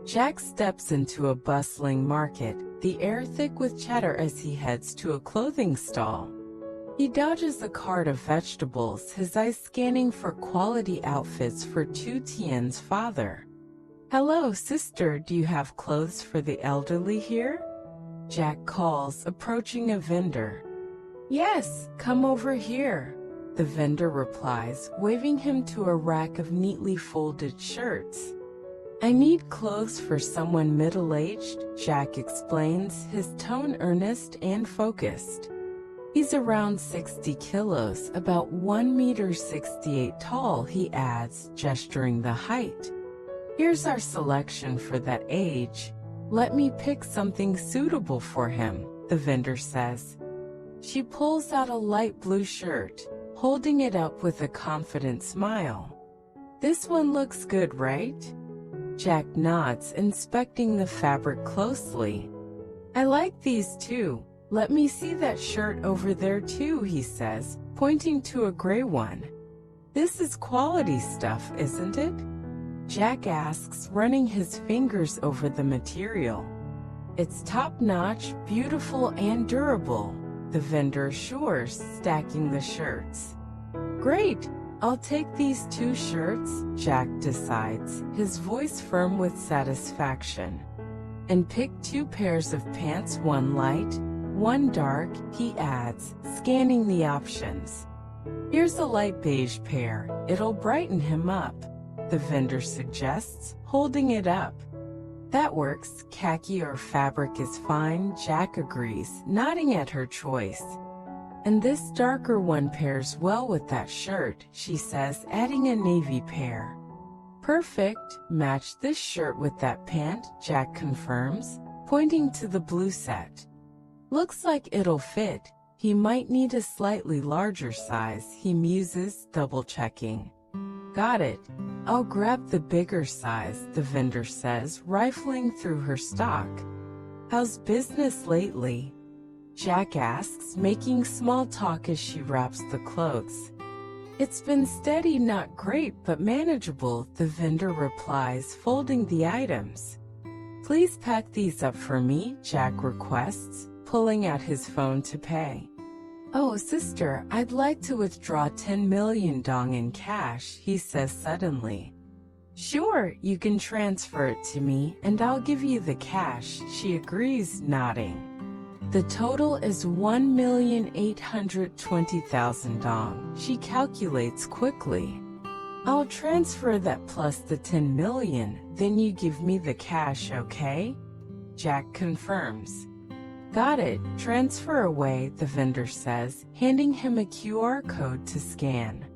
Jack steps into a bustling market, the air thick with chatter as he heads to a clothing stall. He dodges a cart of vegetables, his eyes scanning for quality outfits for Tien's father. "Hello, sister, do you have clothes for the elderly here?" Jack calls, approaching a vendor. "Yes, come over here," the vendor replies, waving him to a rack of neatly folded shirts. "I need clothes for someone middle-aged," Jack explains, his tone earnest and focused. He's around 60 kilos, about 1 meter 68 tall, he adds, gesturing the height. "Here's our selection for that age. Let me pick something suitable for him," the vendor says. She pulls out a light blue shirt, holding it up with a confident smile. "This one looks good, right?" Jack nods, inspecting the fabric closely. "I like these too. Let me see that shirt over there too," he says, pointing to a gray one. "This is quality stuff, isn't it?" Jack asks, running his fingers over the material. "It's top-notch, beautiful and durable," the vendor assures, stacking the shirts. "Great! I'll take these 2 shirts," Jack decides, his voice firm with satisfaction. "And pick 2 pairs of pants, one light, one dark," he adds, scanning the options. "Here's a light beige pair, it'll brighten him up," the vendor suggests, holding it up. "That works, khaki or fabric is fine," Jack agrees, nodding at her choice. "And this darker one pairs well with that shirt," she says, adding a navy pair. "Perfect, match this shirt with that pant," Jack confirms, pointing to the blue set. "Looks like it'll fit. He might need a slightly larger size," he muses, double-checking. "Got it. I'll grab the bigger size," the vendor says, rifling through her stock. "How's business lately?" Jack asks, making small talk as she wraps the clothes. "It's been steady, not great, but manageable," the vendor replies, folding the items. "Please pack these up for me," Jack requests, pulling out his phone to pay. "Oh, sister, I'd like to withdraw 10 million dong in cash," he says suddenly. "Sure, you can transfer it to me, and I'll give you the cash," she agrees, nodding. "The total is 1,820,000 dong," she calculates quickly. "I'll transfer that plus the 10 million, then you give me the cash, okay?" Jack confirms. "Got it, transfer away," the vendor says, handing him a QR code to scan.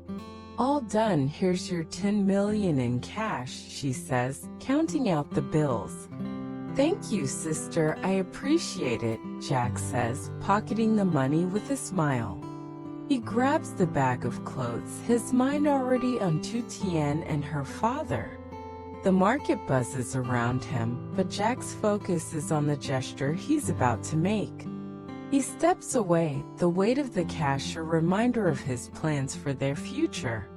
"All done, here's your 10 million in cash," she says, counting out the bills. "Thank you, sister, I appreciate it," Jack says, pocketing the money with a smile. He grabs the bag of clothes, his mind already on Tien and her father. The market buzzes around him, but Jack's focus is on the gesture he's about to make. He steps away, the weight of the cash a reminder of his plans for their future.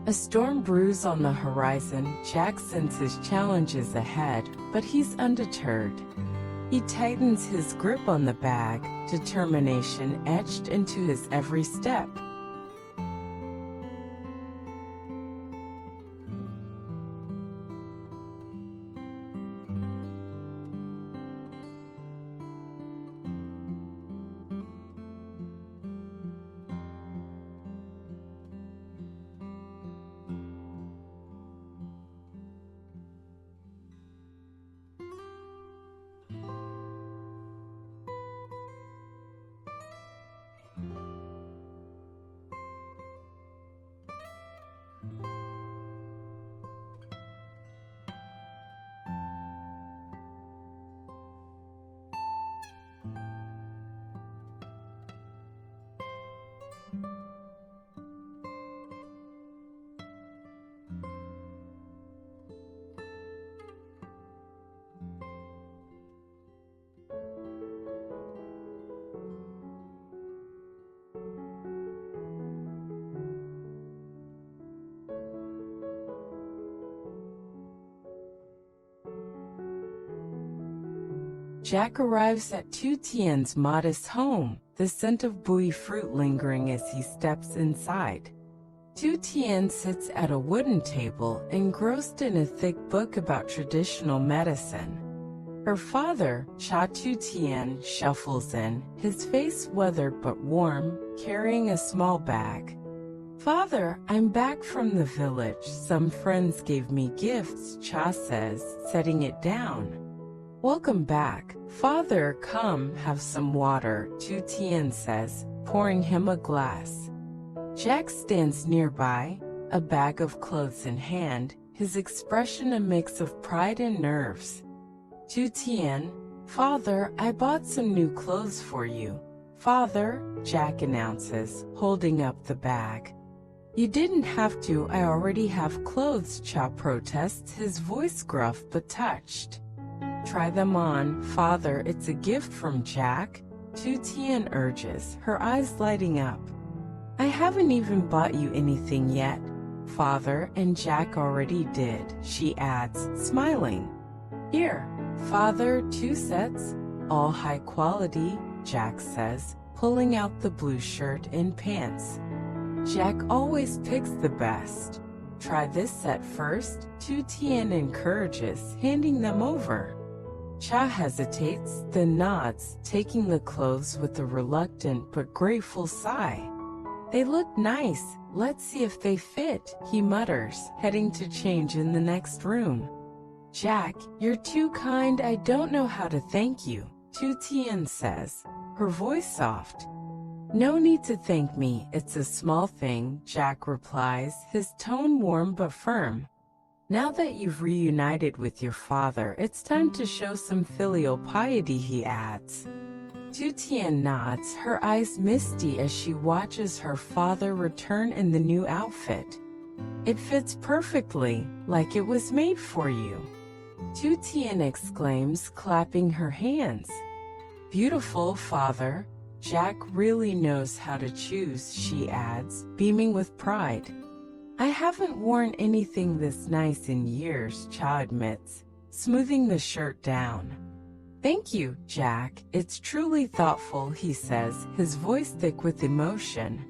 A storm brews on the horizon. Jack senses challenges ahead, but he's undeterred. He tightens his grip on the bag, determination etched into his every step. Jack arrives at Tien's modest home, the scent of buoy fruit lingering as he steps inside. Tien sits at a wooden table, engrossed in a thick book about traditional medicine. Her father, Tien, shuffles in, his face weathered but warm, carrying a small bag. "Father, I'm back from the village. Some friends gave me gifts," Cha says, setting it down. "Welcome back. Father, come, have some water," Tien says, pouring him a glass. Jack stands nearby, a bag of clothes in hand, his expression a mix of pride and nerves. Tien, "Father, I bought some new clothes for you." "Father," Jack announces, holding up the bag. "You didn't have to, I already have clothes," Cha protests, his voice gruff but touched. "Try them on, Father, it's a gift from Jack," Tien urges, her eyes lighting up. "I haven't even bought you anything yet, Father, and Jack already did," she adds, smiling. "Here, Father, 2 sets, all high quality," Jack says, pulling out the blue shirt and pants. Jack always picks the best. "Try this set first," Tien encourages, handing them over. Cha hesitates, then nods, taking the clothes with a reluctant but grateful sigh. "They look nice, let's see if they fit," he mutters, heading to change in the next room. "Jack, you're too kind, I don't know how to thank you," Tien says, her voice soft. "No need to thank me, it's a small thing," Jack replies, his tone warm but firm. "Now that you've reunited with your father, it's time to show some filial piety," he adds. Tien nods, her eyes misty as she watches her father return in the new outfit. "It fits perfectly, like it was made for you," Tien exclaims, clapping her hands. "Beautiful, Father. Jack really knows how to choose," she adds, beaming with pride. "I haven't worn anything this nice in years," Cha admits, smoothing the shirt down. "Thank you, Jack. It's truly thoughtful," he says, his voice thick with emotion.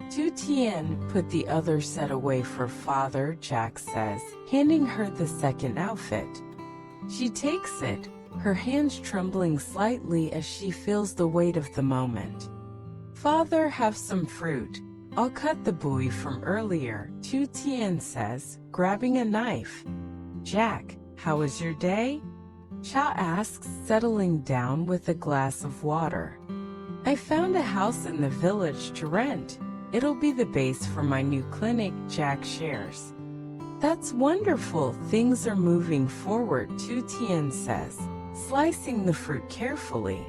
Tien, "Put the other set away for Father," Jack says, handing her the second outfit. She takes it, her hands trembling slightly as she feels the weight of the moment. "Father, have some fruit. I'll cut the buoy from earlier," Tien says, grabbing a knife. "Jack, how was your day?" Cha asks, settling down with a glass of water. "I found a house in the village to rent. It'll be the base for my new clinic," Jack shares. "That's wonderful, things are moving forward," Tien says, slicing the fruit carefully.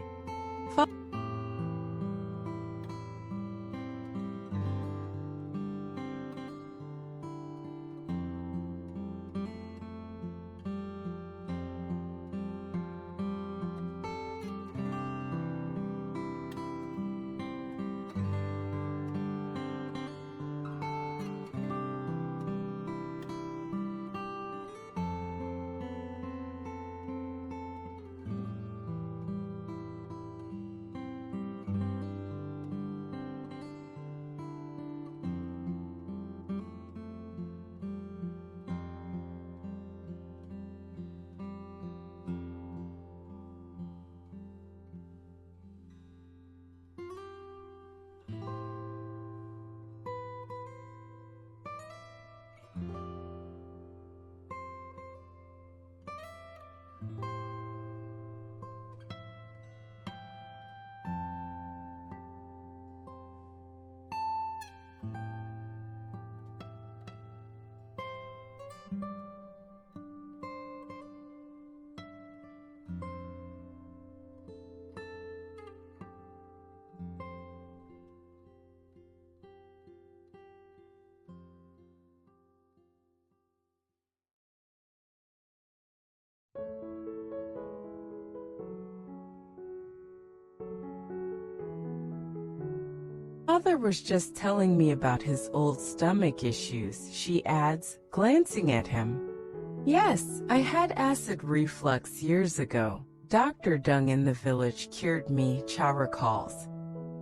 "Father was just telling me about his old stomach issues," she adds, glancing at him. "Yes, I had acid reflux years ago. Dr. Dung in the village cured me, Cha recalls.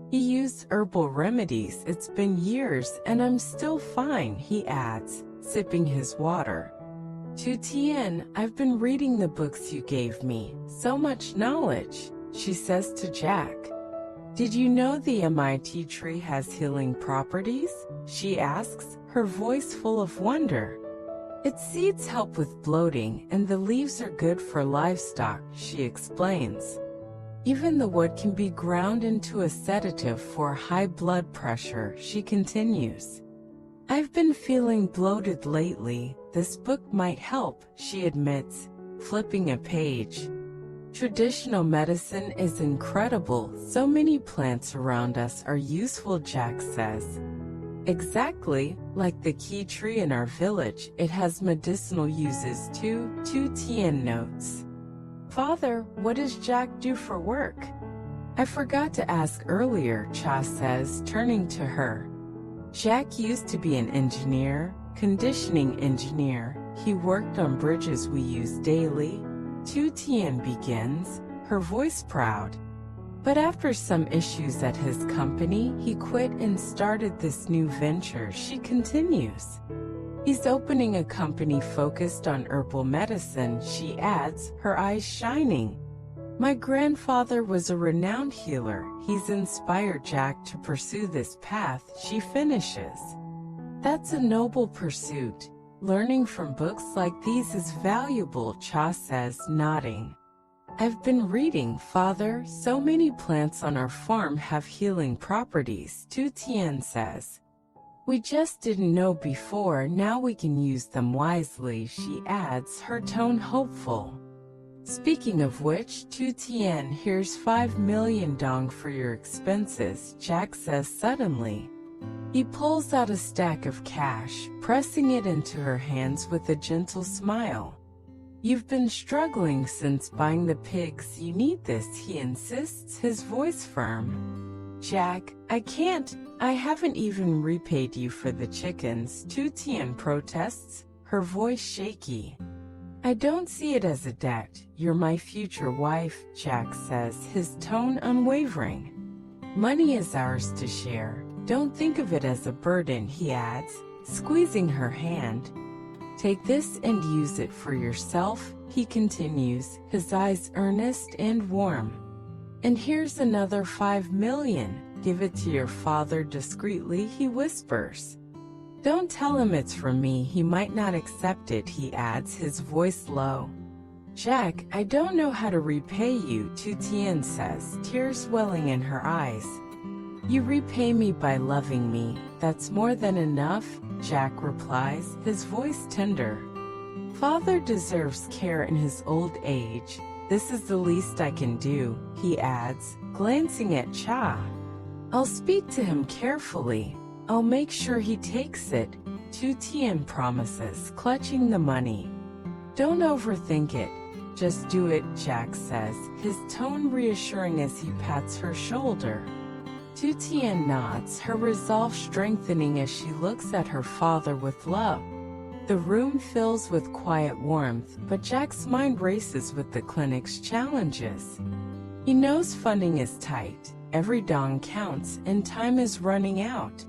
He used herbal remedies. It's been years and I'm still fine, he adds, sipping his water. To Tien, I've been reading the books you gave me. So much knowledge, she says to Jack. Did you know the MIT tree has healing properties? She asks, her voice full of wonder. Its seeds help with bloating and the leaves are good for livestock, she explains. Even the wood can be ground into a sedative for high blood pressure, she continues. I've been feeling bloated lately. This book might help, she admits, flipping a page. Traditional medicine is incredible. So many plants around us are useful, Jack says. Exactly, like the key tree in our village, it has medicinal uses too, Tien notes. Father, what does Jack do for work? I forgot to ask earlier, Cha says, turning to her. Jack used to be an engineer, conditioning engineer. He worked on bridges we use daily. Tien begins, her voice proud. But after some issues at his company, he quit and started this new venture, she continues. He's opening a company focused on herbal medicine, she adds, her eyes shining. My grandfather was a renowned healer. He's inspired Jack to pursue this path, she finishes. That's a noble pursuit. Learning from books like these is valuable, Cha says, nodding. I've been reading, Father. So many plants on our farm have healing properties, Tien says. We just didn't know before, now we can use them wisely, she adds, her tone hopeful. Speaking of which, Tien, here's 5 million dong for your expenses, Jack says suddenly. He pulls out a stack of cash, pressing it into her hands with a gentle smile. You've been struggling since buying the pigs. You need this, he insists, his voice firm. Jack, I can't. I haven't even repaid you for the chickens, Tien protests, her voice shaky. I don't see it as a debt. You're my future wife, Jack says, his tone unwavering. Money is ours to share. Don't think of it as a burden, he adds, squeezing her hand. Take this and use it for yourself, he continues, his eyes earnest and warm. And here's another 5 million. Give it to your father discreetly, he whispers. Don't tell him it's from me, he might not accept it, he adds, his voice low. Jack, I don't know how to repay you, Tien says, tears welling in her eyes. You repay me by loving me, that's more than enough, Jack replies, his voice tender. Father deserves care in his old age. This is the least I can do, he adds, glancing at Cha. I'll speak to him carefully. I'll make sure he takes it, Tien promises, clutching the money. Don't overthink it. Just do it, Jack says, his tone reassuring as he pats her shoulder. Tien nods, her resolve strengthening as she looks at her father with love. The room fills with quiet warmth, but Jack's mind races with the clinic's challenges. He knows funding is tight, every dong counts, and time is running out.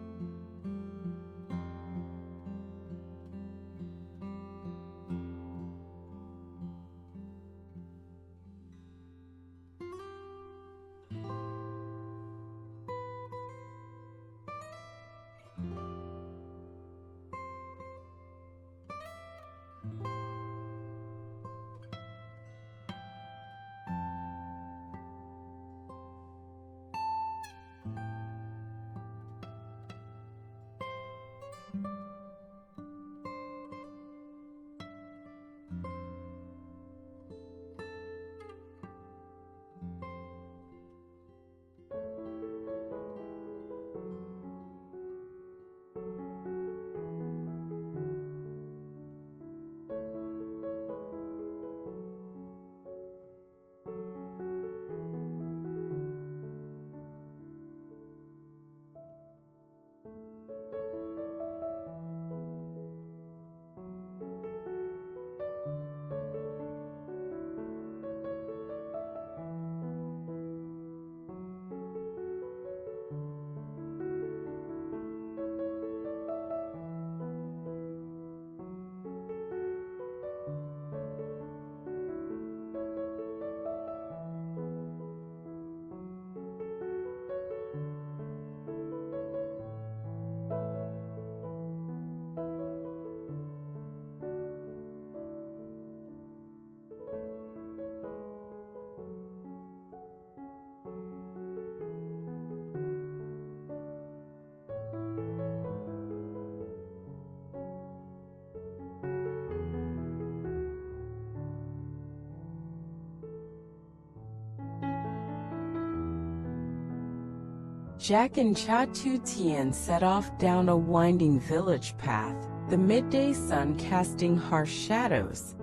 Jack and Tien set off down a winding village path, the midday sun casting harsh shadows.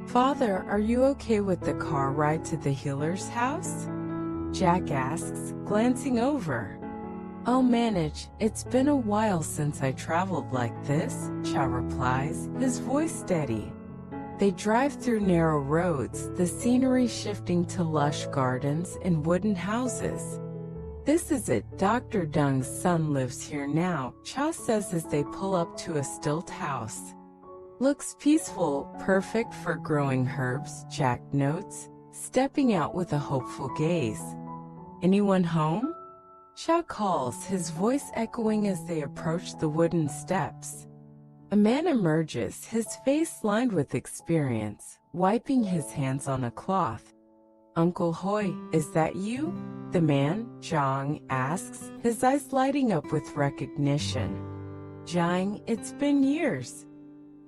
"Father, are you okay with the car ride to the healer's house?" Jack asks, glancing over. "I'll manage. It's been a while since I traveled like this," Cha replies, his voice steady. They drive through narrow roads, the scenery shifting to lush gardens and wooden houses. "This is it. Dr. Dung's son lives here now," Cha says as they pull up to a stilt house. "Looks peaceful, perfect for growing herbs," Jack notes, stepping out with a hopeful gaze. "Anyone home?" Cha calls, his voice echoing as they approach the wooden steps. A man emerges, his face lined with experience, wiping his hands on a cloth. "Uncle Hoi, is that you?" the man, Zhang, asks, his eyes lighting up with recognition. "Zhang, it's been years."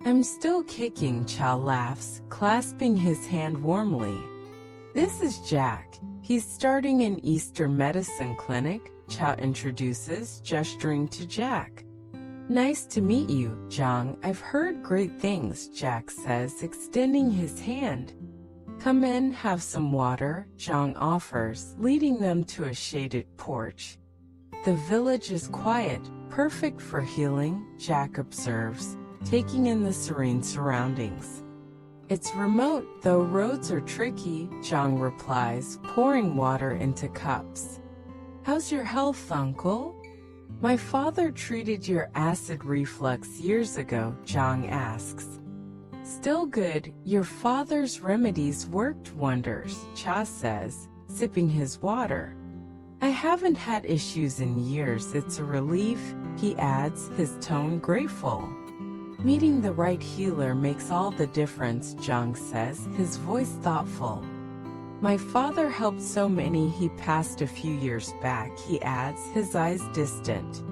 "I'm still kicking," Cha laughs, clasping his hand warmly. "This is Jack. He's starting an Eastern medicine clinic," Cha introduces, gesturing to Jack. "Nice to meet you, Zhang. I've heard great things," Jack says, extending his hand. "Come in, have some water," Zhang offers, leading them to a shaded porch. "The village is quiet, perfect for healing," Jack observes, taking in the serene surroundings. "It's remote, though roads are tricky," Zhang replies, pouring water into cups. "How's your health, Uncle?" "My father treated your acid reflux years ago," Zhang asks. "Still good. Your father's remedies worked wonders," Cha says, sipping his water. "I haven't had issues in years. It's a relief," he adds, his tone grateful. "Meeting the right healer makes all the difference," Zhang says, his voice thoughtful. "My father helped so many. He passed a few years back," he adds, his eyes distant.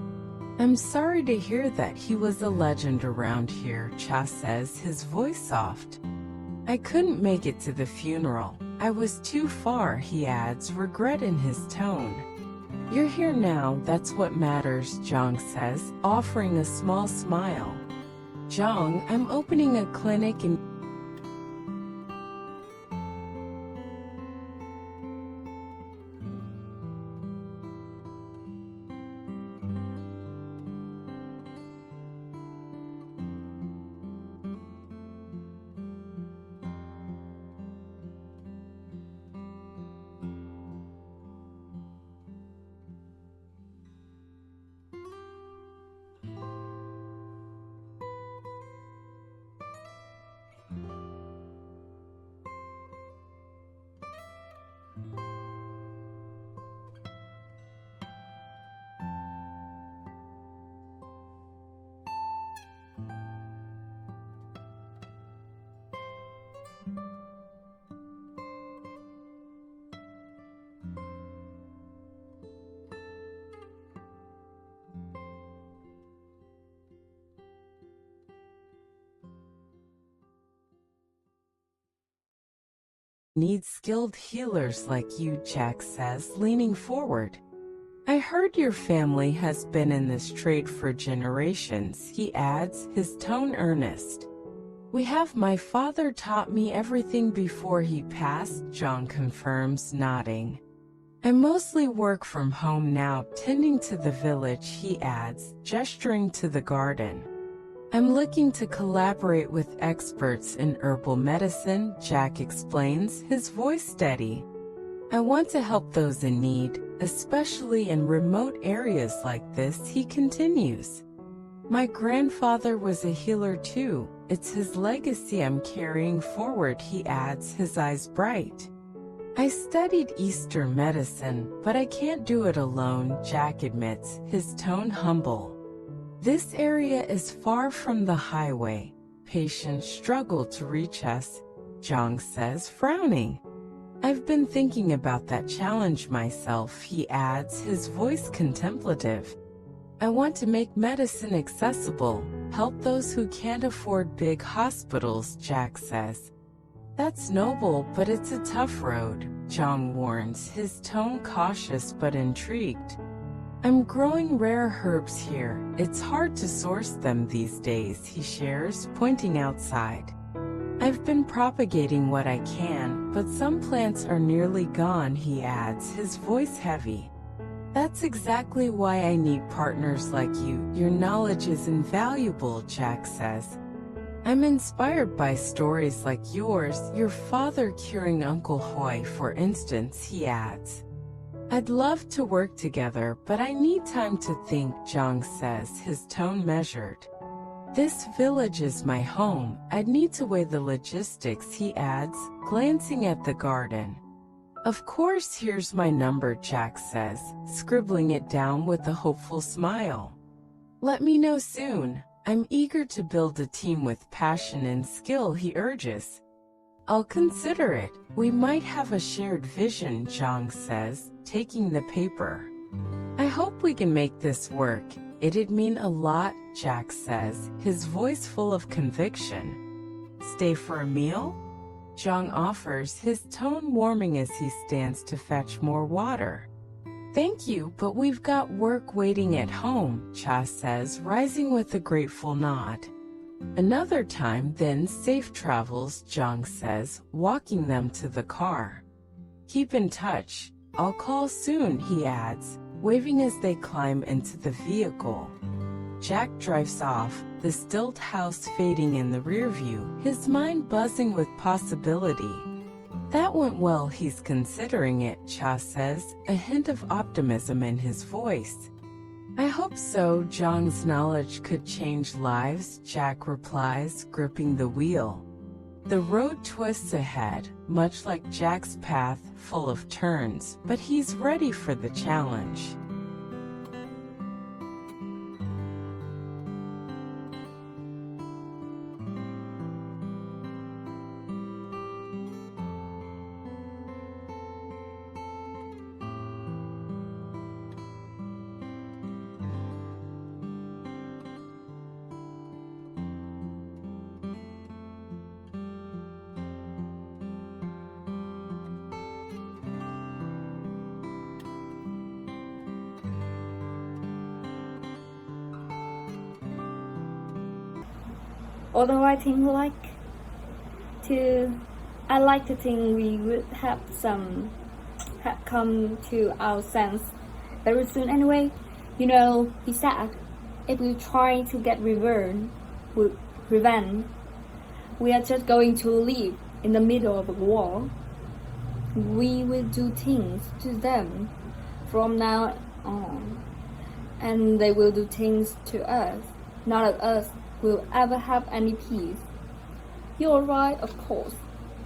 "I'm sorry to hear that. He was a legend around here," Cha says, his voice soft. "I couldn't make it to the funeral. I was too far," he adds, regret in his tone. "You're here now, that's what matters," Zhang says, offering a small smile. "Zhang, I'm opening a clinic in needs skilled healers like you," Jack says, leaning forward. "I heard your family has been in this trade for generations," he adds, his tone earnest. "We have. My father taught me everything before he passed," Zhang confirms, nodding. "I mostly work from home now, tending to the village," he adds, gesturing to the garden. "I'm looking to collaborate with experts in herbal medicine," Jack explains, his voice steady. "I want to help those in need, especially in remote areas like this," he continues. "My grandfather was a healer too. It's his legacy I'm carrying forward," he adds, his eyes bright. "I studied Eastern medicine, but I can't do it alone," Jack admits, his tone humble. "This area is far from the highway. Patients struggle to reach us," Zhang says, frowning. "I've been thinking about that challenge myself," he adds, his voice contemplative. "I want to make medicine accessible, help those who can't afford big hospitals," Jack says. "That's noble, but it's a tough road," Zhang warns, his tone cautious but intrigued. I'm growing rare herbs here. It's hard to source them these days, he shares, pointing outside. I've been propagating what I can, but some plants are nearly gone, he adds, his voice heavy. That's exactly why I need partners like you. Your knowledge is invaluable, Jack says. I'm inspired by stories like yours, your father curing Uncle Hoy, for instance, he adds. I'd love to work together, but I need time to think, Zhang says, his tone measured. This village is my home. I'd need to weigh the logistics, he adds, glancing at the garden. Of course, here's my number, Jack says, scribbling it down with a hopeful smile. Let me know soon. I'm eager to build a team with passion and skill, he urges. I'll consider it. We might have a shared vision, Zhang says, taking the paper. I hope we can make this work. It'd mean a lot, Jack says, his voice full of conviction. Stay for a meal? Zhang offers, his tone warming as he stands to fetch more water. Thank you, but we've got work waiting at home, Cha says, rising with a grateful nod. Another time, then, safe travels, Zhang says, walking them to the car. Keep in touch. I'll call soon, he adds, waving as they climb into the vehicle. Jack drives off, the stilt house fading in the rearview, his mind buzzing with possibility. That went well, he's considering it, Cha says, a hint of optimism in his voice. I hope so. Zhang's knowledge could change lives, Jack replies, gripping the wheel. The road twists ahead, much like Jack's path, full of turns, but he's ready for the challenge. Although I like to think we would have come to our sense very soon anyway. You know, he said, if we try to get revenge, we are just going to live in the middle of a war. We will do things to them from now on, and they will do things to us. None of us will ever have any peace. You're right, of course,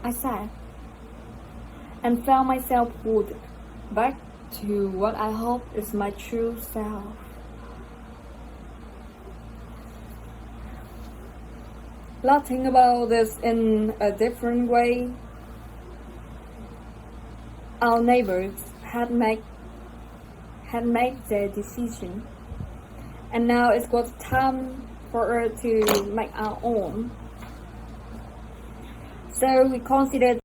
I said, and found myself pulled back to what I hope is my true self. Let's think about this in a different way. Our neighbors had made their decision, and now it was time for us to make our own. So we considered